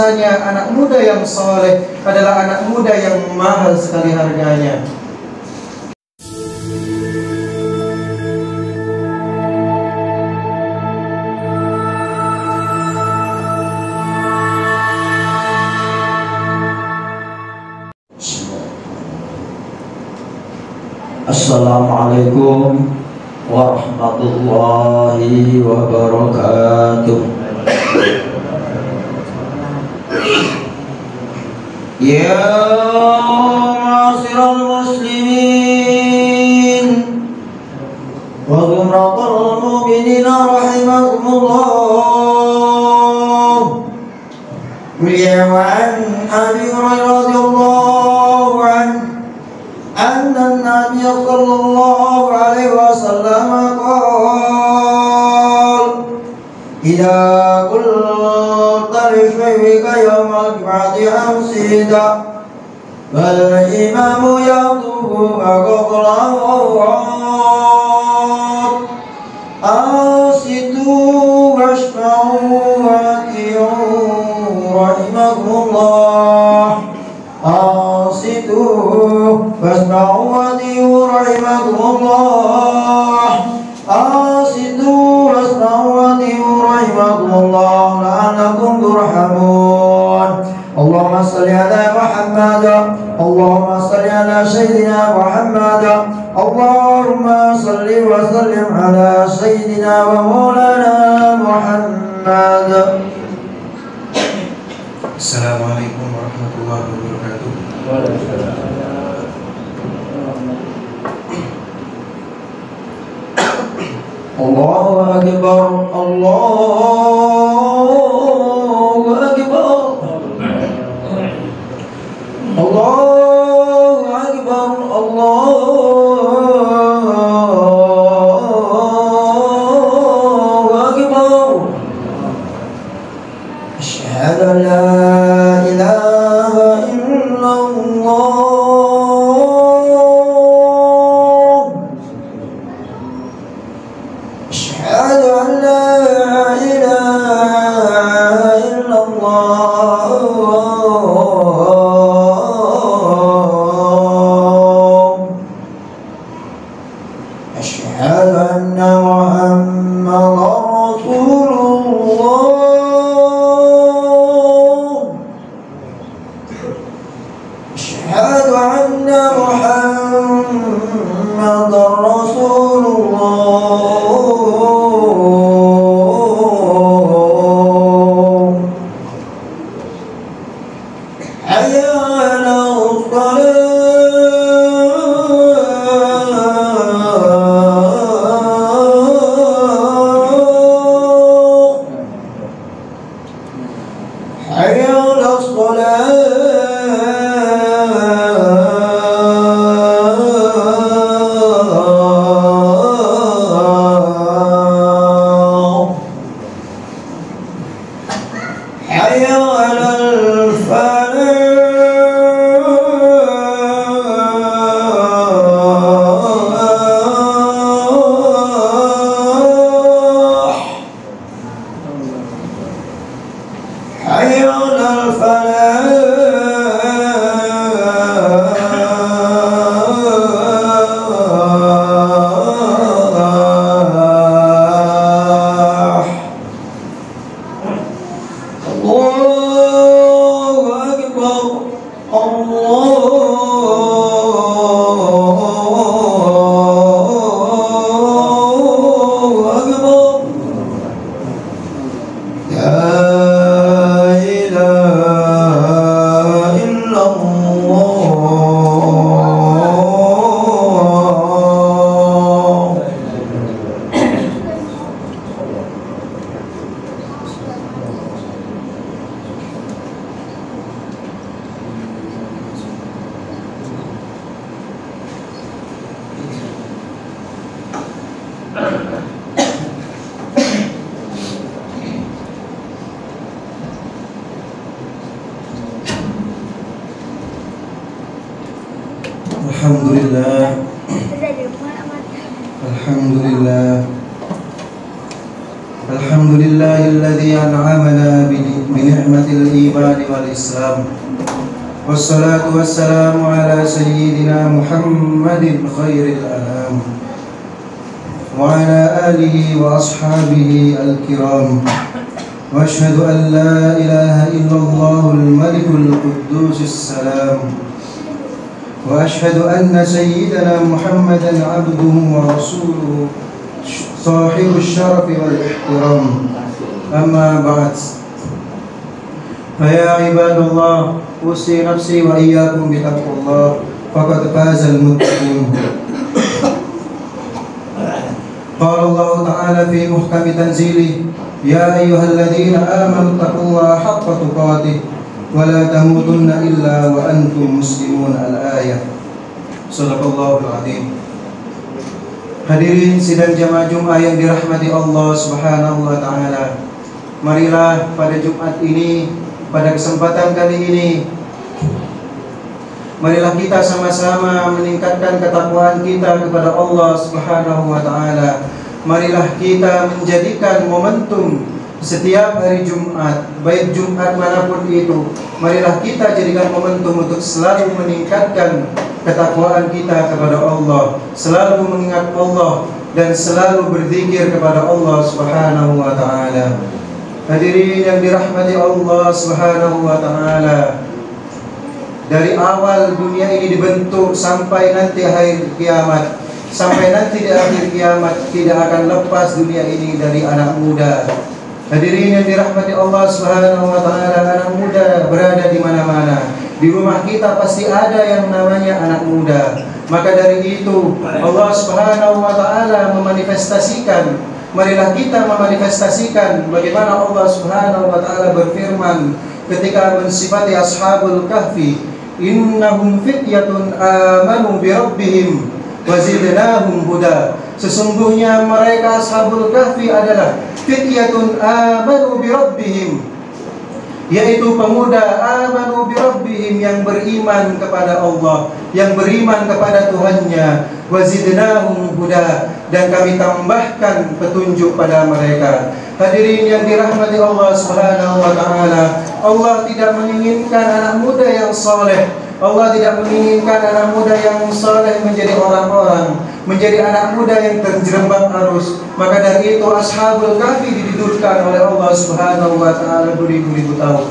anak muda yang soleh adalah anak muda yang mahal sekali harganya. Assalamualaikum warahmatullahi wabarakatuh. Ya ma'asyiral muslimin wa zumratal mu'minin rahimakumullah. An Abi Hurairah radhiyallahu anhu anna an-nabiy sallallahu alaihi wasallam qala idza qulta li shaykika yawmal jum'ati amsida wal imamu yatubu aqra'u asitu washma'u wati'u rahimakumullah. Asitu wasma'u wati'u rahimakumullah. Asitu wasma'u wati'u rahimakumullah la'allakum turhamun. Allahumma salli ala Muhammad, Allahumma salli ala Sayyidina Muhammad, Allahumma salli wa sallim ala Sayyidina wa Maulana Muhammad. Assalamualaikum warahmatullahi wabarakatuh. Allahu Akbar, Allahu Akbar, Allahu Akbar, Allahu Akbar. Asyhadu an la ilaha illallah. Asyhadu an la ilaha illallah. Asyhadu anna Muhammadan Rasulullah. Asyhadu anna Muhammadan Rasulullah. Hayya 'alas salah. Hayya 'alas salah. Hayya 'alal falah. Hayya 'alal falah. Allahu Akbar, Allahu Akbar. La ilaha illallah. Alhamdulillah, alhamdulillah, alhamdulillahilladzi an'amana bi بنعمة الإيمان والإسلام والصلاة والسلام على سيدنا محمد خير الأنام وعلى آله وأصحابه الكرام وأشهد أن لا إله إلا الله الملك القدوس السلام وأشهد أن سيدنا محمدا عبده ورسوله صاحب الشرف والاحترام أما بعد فيا عباد الله أوصي نفسي وإياكم بتقوى الله فقد فاز المتقون. قال الله تعالى في محكم تنزيله يا أيها الذين آمنوا اتقوا الله حق تقاته ولا تموتن إلا وأنتم مسلمون. الآية. Sadaqallahul Azim. Hadirin sidang jamaah Jumat yang dirahmati Allah Subhanahu wa taala. Marilah pada Jumat ini, pada kesempatan kali ini, marilah kita sama-sama meningkatkan ketakwaan kita kepada Allah Subhanahu wa taala. Marilah kita menjadikan momentum setiap hari Jumat, baik Jumat manapun itu, marilah kita jadikan momentum untuk selalu meningkatkan ketakwaan kita kepada Allah, selalu mengingat Allah dan selalu berzikir kepada Allah Subhanahu wa taala. Hadirin yang dirahmati Allah Subhanahu wa taala, dari awal dunia ini dibentuk sampai nanti akhir kiamat, sampai nanti di akhir kiamat tidak akan lepas dunia ini dari anak muda. Hadirin yang dirahmati Allah Subhanahu wa taala, anak muda berada di mana-mana. Di rumah kita pasti ada yang namanya anak muda. Maka dari itu Allah Subhanahu wa taala memanifestasikan, marilah kita memanifestasikan bagaimana Allah Subhanahu wa taala berfirman ketika mensifati ashabul kahfi, innahum fityatun amanu bi rabbihim wa zidnahum huda. Sesungguhnya mereka ashabul kahfi adalah fityatun amanu bi rabbihim, yaitu pemuda amanu bi rabbihim yang beriman kepada Allah, yang beriman kepada Tuhannya, wa zidnahum huda, dan kami tambahkan petunjuk pada mereka. Hadirin yang dirahmati Allah Subhanahu wa taala, Allah tidak menginginkan anak muda yang saleh. Allah tidak menginginkan anak muda yang saleh menjadi orang-orang, menjadi anak muda yang terjerembab arus. Maka dari itu ashabul kahfi didudukkan oleh Allah Subhanahu wa taala beribu-ribu tahun.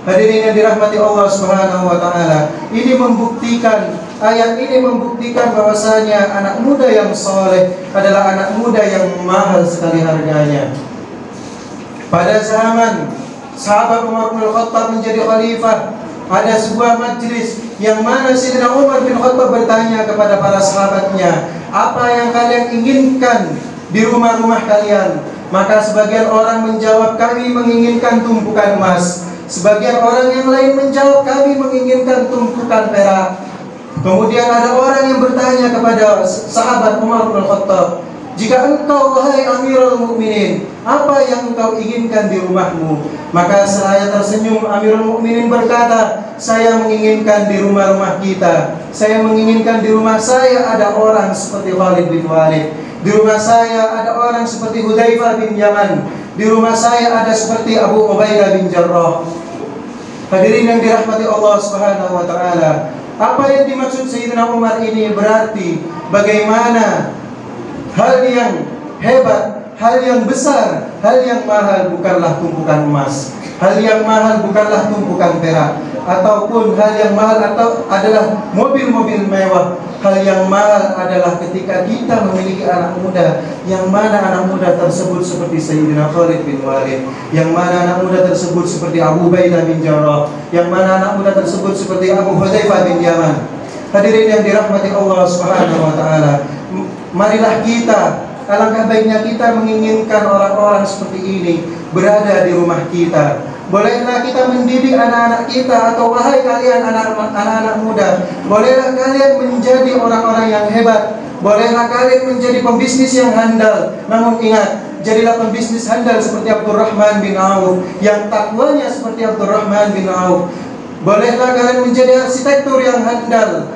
Hadirin yang dirahmati Allah Subhanahu wa taala, ini membuktikan, ayat ini membuktikan bahwasanya anak muda yang saleh adalah anak muda yang mahal sekali harganya. Pada zaman sahabat Umar bin Khattab menjadi khalifah, ada sebuah majlis yang mana Sayyidina Umar bin Khattab bertanya kepada para sahabatnya, apa yang kalian inginkan di rumah-rumah kalian? Maka sebagian orang menjawab, kami menginginkan tumpukan emas. Sebagian orang yang lain menjawab, kami menginginkan tumpukan perak. Kemudian ada orang yang bertanya kepada sahabat Umar bin Khattab, jika engkau wahai Amirul Mukminin, apa yang engkau inginkan di rumahmu? Maka seraya tersenyum Amirul Mukminin berkata, saya menginginkan di rumah-rumah kita, saya menginginkan di rumah saya ada orang seperti Khalid bin Walid, di rumah saya ada orang seperti Hudzaifah bin Yaman, di rumah saya ada seperti Abu Ubaidah bin Jarrah. Hadirin yang dirahmati Allah Subhanahu wa taala, apa yang dimaksud Sayyidina Umar ini berarti bagaimana hal yang hebat, hal yang besar, hal yang mahal bukanlah tumpukan emas, hal yang mahal bukanlah tumpukan perak, ataupun hal yang mahal atau adalah mobil-mobil mewah. Hal yang mahal adalah ketika kita memiliki anak muda, yang mana anak muda tersebut seperti Sayyidina Khalid bin Walid, yang mana anak muda tersebut seperti Abu Ubaidah bin Jarrah, yang mana anak muda tersebut seperti Abu Hudzaifah bin Yaman. Hadirin yang dirahmati Allah Subhanahu wa taala, marilah kita, alangkah baiknya kita menginginkan orang-orang seperti ini berada di rumah kita. Bolehlah kita mendidik anak-anak kita, atau wahai kalian anak-anak muda, bolehlah kalian menjadi orang-orang yang hebat. Bolehlah kalian menjadi pembisnis yang handal. Namun ingat, jadilah pembisnis handal seperti Abdurrahman bin Auf, yang takwanya seperti Abdurrahman bin Auf. Bolehlah kalian menjadi arsitektur yang handal,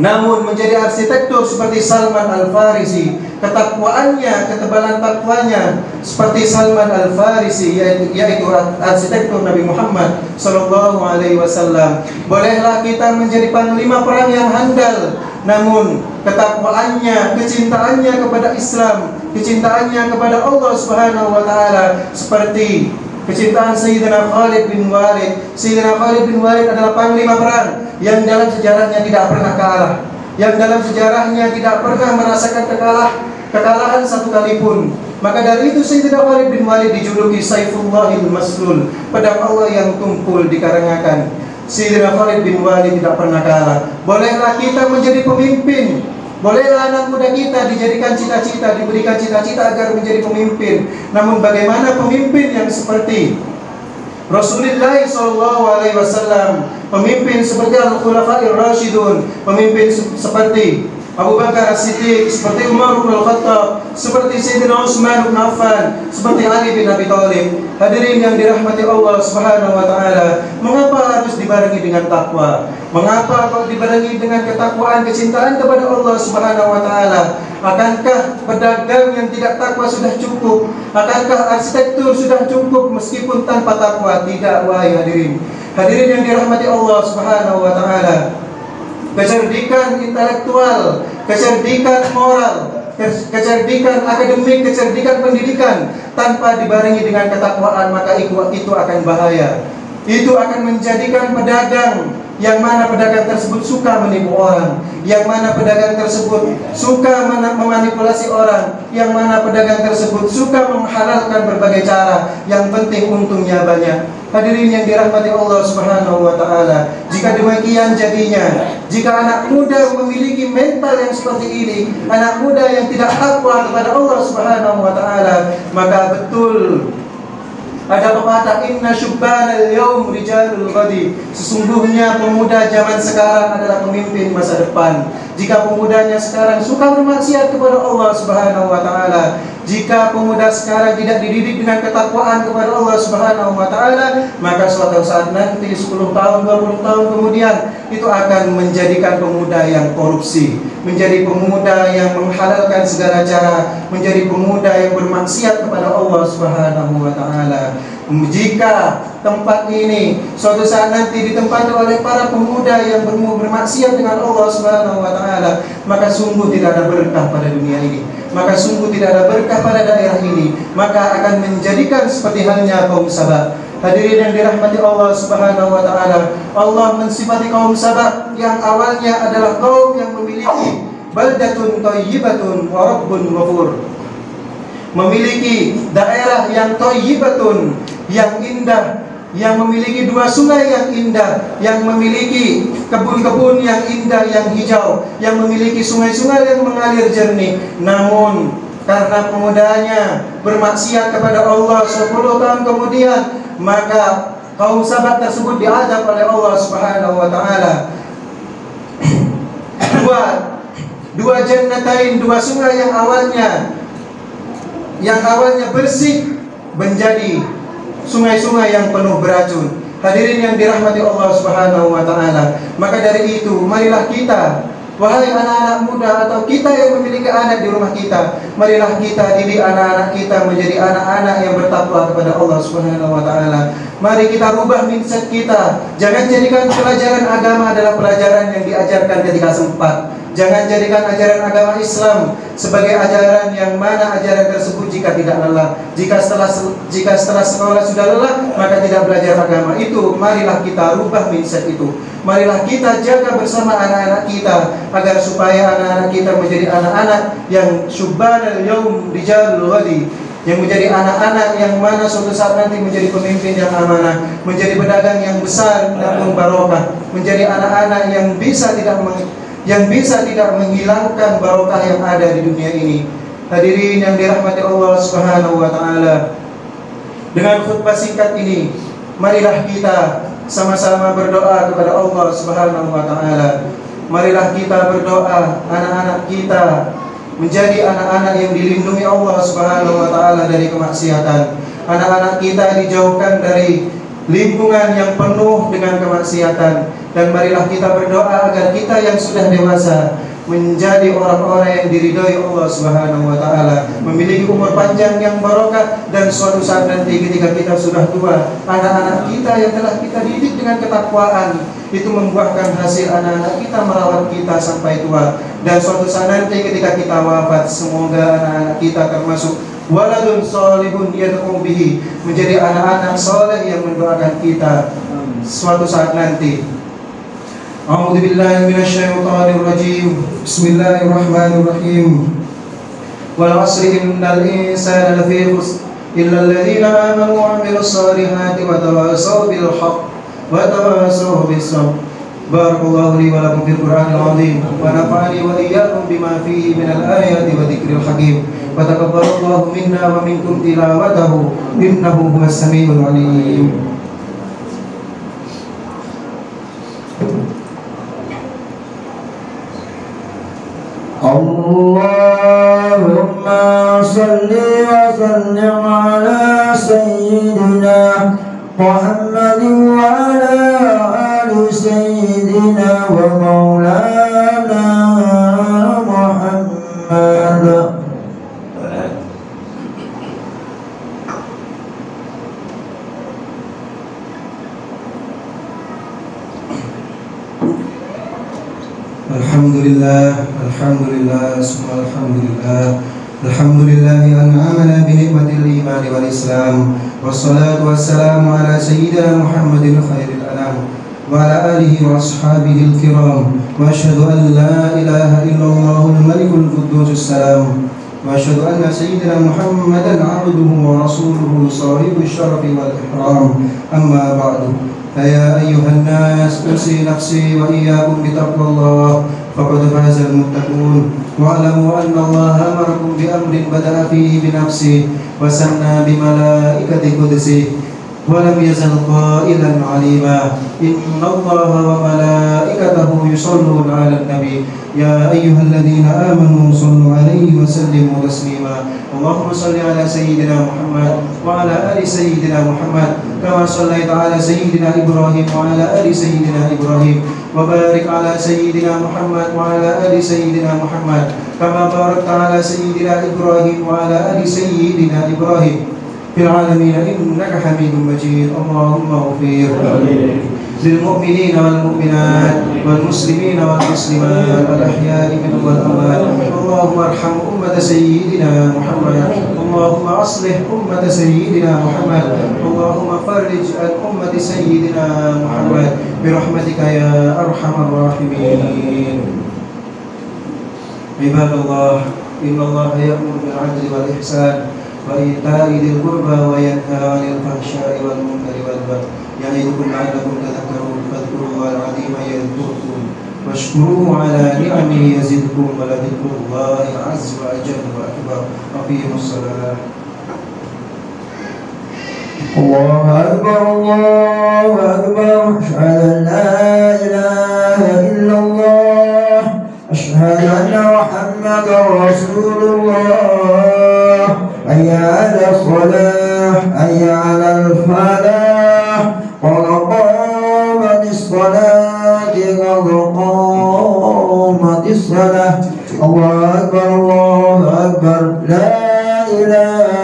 namun menjadi arsitektur seperti Salman Al-Farisi. ketakwaannya, ketebalan takwanya seperti Salman Al-Farisi, yaitu arsitektur Nabi Muhammad sallallahu alaihi wasallam. Bolehlah kita menjadi panglima perang yang handal, namun ketakwaannya, kecintaannya kepada Islam, kecintaannya kepada Allah Subhanahu wa taala seperti kecintaan Sayyidina Khalid bin Walid. Sayyidina Khalid bin Walid adalah panglima perang yang dalam sejarahnya tidak pernah kalah, yang dalam sejarahnya tidak pernah merasakan kekalahan satu kali pun. Maka dari itu Sayyidina Khalid bin Walid dijuluki Saifullahil Maslul, pedang Allah yang tumpul di karangan. Sayyidina Khalid bin Walid tidak pernah kalah. Bolehlah kita menjadi pemimpin, bolehlah anak muda kita dijadikan cita-cita, diberikan cita-cita agar menjadi pemimpin. Namun bagaimana pemimpin yang seperti Rasulullah sallallahu alaihi wasallam, pemimpin seperti Al-Khulafair Rasyidun, pemimpin seperti Abu Bakar As-Siddiq, seperti Umar bin Al-Khattab, seperti Sayyidina Utsman bin Affan, seperti Ali bin Abi Thalib. Hadirin yang dirahmati Allah Subhanahu wa taala, mengapa harus dibarengi dengan takwa? Mengapa kok dibarengi dengan ketakwaan, kecintaan kepada Allah Subhanahu wa taala? Akankah pedagang yang tidak takwa sudah cukup? Akankah arsitektur sudah cukup meskipun tanpa takwa? Tidak, wahai hadirin. Hadirin yang dirahmati Allah Subhanahu wa taala. Kecerdikan intelektual, kecerdikan moral, kecerdikan akademik, kecerdikan pendidikan tanpa dibarengi dengan ketakwaan, maka itu akan bahaya. Itu akan menjadikan pedagang yang mana pedagang tersebut suka menipu orang, yang mana pedagang tersebut suka memanipulasi orang, yang mana pedagang tersebut suka menghalalkan berbagai cara, yang penting untungnya banyak. Hadirin yang dirahmati Allah Subhanahu wa taala, jika demikian jadinya, jika anak muda memiliki mental yang seperti ini, anak muda yang tidak takwa kepada Allah Subhanahu wa taala, maka betul ada pepatah, inna syubbanal yaum rijalul ghadi. Sesungguhnya pemuda zaman sekarang adalah pemimpin masa depan. Jika pemudanya sekarang suka bermaksiat kepada Allah Subhanahu wa taala, jika pemuda sekarang tidak dididik dengan ketakwaan kepada Allah Subhanahu wa taala, maka suatu saat nanti 10 tahun, 20 tahun kemudian itu akan menjadikan pemuda yang korupsi, menjadi pemuda yang menghalalkan segala cara, menjadi pemuda yang bermaksiat kepada Allah Subhanahu wa taala. Jika tempat ini suatu saat nanti ditempati oleh para pemuda yang bermaksiat dengan Allah Subhanahu wa taala, maka sungguh tidak ada berkah pada dunia ini, maka sungguh tidak ada berkah pada daerah ini, maka akan menjadikan seperti halnya kaum Sabah. Hadirin yang dirahmati Allah Subhanahu wa taala, Allah mensifati kaum Sabah yang awalnya adalah kaum yang memiliki baldatun thayyibatun wa rabbun ghafur, memiliki daerah yang thayyibatun, yang indah, yang memiliki 2 sungai yang indah, yang memiliki kebun-kebun yang indah, yang hijau, yang memiliki sungai-sungai yang mengalir jernih. Namun karena pemudanya bermaksiat kepada Allah 10 tahun kemudian, maka kaum Sabah tersebut diadab oleh Allah Subhanahu wa taala. Dua jannatain, 2 sungai yang awalnya bersih menjadi sungai-sungai yang penuh beracun. Hadirin yang dirahmati Allah Subhanahu wa taala, maka dari itu marilah kita, wahai anak-anak muda atau kita yang memiliki anak di rumah kita, marilah kita didik anak-anak kita menjadi anak-anak yang bertakwa kepada Allah Subhanahu wa taala. Mari kita rubah mindset kita. Jangan jadikan pelajaran agama adalah pelajaran yang diajarkan ketika sempat. Jangan jadikan ajaran agama Islam sebagai ajaran yang mana ajaran tersebut jika tidak lelah, jika setelah sekolah sudah lelah maka tidak belajar agama. Itu marilah kita rubah mindset itu. Marilah kita jaga bersama anak-anak kita agar supaya anak-anak kita menjadi anak-anak yang syubbanal yaum rijalul ghadi, yang menjadi anak-anak yang mana suatu saat nanti menjadi pemimpin yang amanah, menjadi pedagang yang besar dan barokah, menjadi anak-anak yang bisa tidak menghilangkan barokah yang ada di dunia ini. Hadirin yang dirahmati Allah Subhanahu wa taala, dengan khutbah singkat ini marilah kita sama-sama berdoa kepada Allah Subhanahu wa taala. Marilah kita berdoa anak-anak kita menjadi anak-anak yang dilindungi Allah Subhanahu wa taala dari kemaksiatan. Anak-anak kita dijauhkan dari lingkungan yang penuh dengan kemaksiatan. Dan marilah kita berdoa agar kita yang sudah dewasa, menjadi orang-orang yang diridhai Allah Subhanahu wa taala, memiliki umur panjang yang barokah, dan suatu saat nanti ketika kita sudah tua, anak-anak kita yang telah kita didik dengan ketakwaan itu membuahkan hasil, anak-anak kita merawat kita sampai tua, dan suatu saat nanti ketika kita wafat, semoga anak-anak kita termasuk waladun sholihun yad'u bihi, menjadi anak-anak soleh yang mendoakan kita suatu saat nanti. A'udzu billahi minasyaitonir rajim. Bismillahirrahmanirrahim. Wal 'asri innal insana lafi khusr illa alladziina aamanu wa 'amilus shaalihati wa tawaasaw bil haqq wa tawaasaw bis sabr. Barakallahu li wa lakum fil Qur'anil 'azim wa nafa'ani wa iyyakum bima fihi minal ayati wa dzikril hakim. Wa taqabbalallahu minna wa minkum tilawatahu innahu huwas samiul 'aliim. Allahumma salli wa sallim ala sayyidina Muhammadin wa ala ali sayyidina wa maulana Muhammad. Alhamdulillah, alhamdulillah, summa alhamdulillah. Alhamdulillahi an'amana bi ni'matil iman wal islam. Wassalatu wassalamu ala sayyidina Muhammadin khairil anam wa ala alihi wa ashabihi al-kiram. Wa asyhadu an la ilaha illallahul malikul quddus salam. Wa asyhadu anna sayyidina Muhammadan 'abduhu wa rasuluhu sahibul syarafi wal ihram. Amma ba'du. Ya ayyuhan nas, usi nafsi wa iyyakum bi taqwallah faqad faza al-muttaqun. Wa'lamu anna Allah amarakum bi amrin bada'a fihi bi nafsihi wa sanna bi malaikati qudsihi wa lam yazal qailan 'alima. Inna Allaha wa malaikatahu yusholluna 'alan nabi ya ayyuhalladzina amanu shallu 'alaihi wa sallimu taslima. Allahumma shalli 'ala sayyidina Muhammad wa 'ala ali sayyidina Muhammad kama shallaita 'ala sayyidina Ibrahim wa 'ala ali sayyidina Ibrahim wa barik 'ala sayyidina Muhammad wa 'ala ali sayyidina Muhammad kama barakta 'ala sayyidina Ibrahim wa 'ala ali sayyidina Ibrahim fil 'alamin innaka Hamidum Majid. Allahumma ighfir lil mu'minina wal mu'minat wal muslimina wal muslimat al ahya'i minhum wal amwat. Allahumma arham ummata sayyidina Muhammad. Allahumma aslih ummata sayyidina Muhammad. Allahumma farrij an ummati sayyidina Muhammad bi rahmatika ya arhamar rahimin. Ibadallah, innallaha ya'muru bil 'adli wal ihsan wa ita'i dzil qurba wa yanha 'anil fahsya'i wal munkari wal baghi ya'idukum la'allakum tadhakkarun. Fadhkurullahal 'azima yadhkurkum washkuruhu 'ala ni'amihi yazidkum wa ladhikrullahi 'azza wa jalla wa akbar. Aqimus shalah. Allahu akbar, Allahu akbar. Asyhadu an la ilaha illallah, asyhadu anna Muhammadar Rasulullah. Hayya 'alas shalah, hayya 'alal falah. Qad qamatis shalah, qad qamatis shalah. Allahu akbar, Allahu akbar. La ilaha